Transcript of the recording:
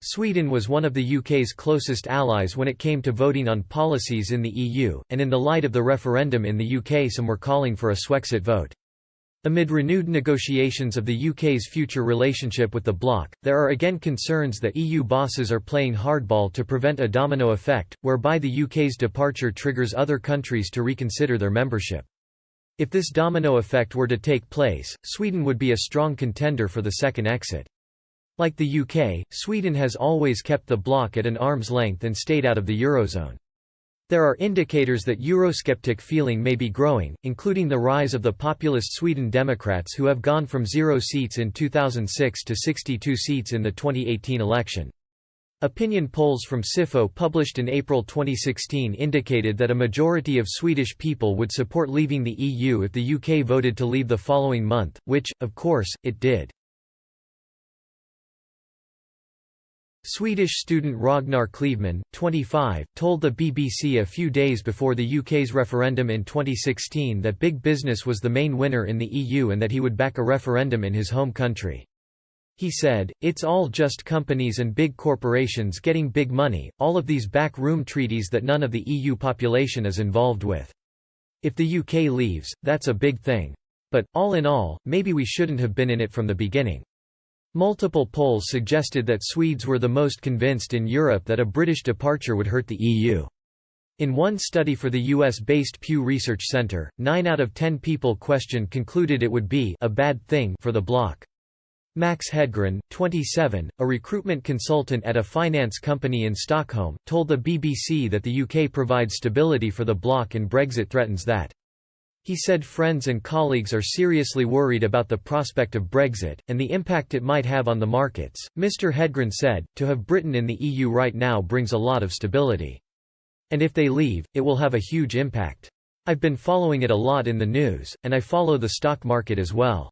Sweden was one of the UK's closest allies when it came to voting on policies in the EU, and in the light of the referendum in the UK some were calling for a Swexit vote. Amid renewed negotiations of the UK's future relationship with the bloc, there are again concerns that EU bosses are playing hardball to prevent a domino effect, whereby the UK's departure triggers other countries to reconsider their membership. If this domino effect were to take place, Sweden would be a strong contender for the second exit. Like the UK, Sweden has always kept the bloc at an arm's length and stayed out of the Eurozone. There are indicators that Eurosceptic feeling may be growing, including the rise of the populist Sweden Democrats who have gone from 0 seats in 2006 to 62 seats in the 2018 election. Opinion polls from SIFO published in April 2016 indicated that a majority of Swedish people would support leaving the EU if the UK voted to leave the following month, which, of course, it did. Swedish student Ragnar Cleveman, 25, told the BBC a few days before the UK's referendum in 2016 that big business was the main winner in the EU and that he would back a referendum in his home country. He said, "It's all just companies and big corporations getting big money, all of these back-room treaties that none of the EU population is involved with. If the UK leaves, that's a big thing. But, all in all, maybe we shouldn't have been in it from the beginning." Multiple polls suggested that Swedes were the most convinced in Europe that a British departure would hurt the EU. In one study for the US-based Pew Research Center, 9 out of 10 people questioned concluded it would be a bad thing for the bloc. Max Hedgren, 27, a recruitment consultant at a finance company in Stockholm, told the BBC that the UK provides stability for the bloc and Brexit threatens that. He said friends and colleagues are seriously worried about the prospect of Brexit, and the impact it might have on the markets. Mr. Hedgren said, "To have Britain in the EU right now brings a lot of stability. And if they leave, it will have a huge impact. I've been following it a lot in the news, and I follow the stock market as well.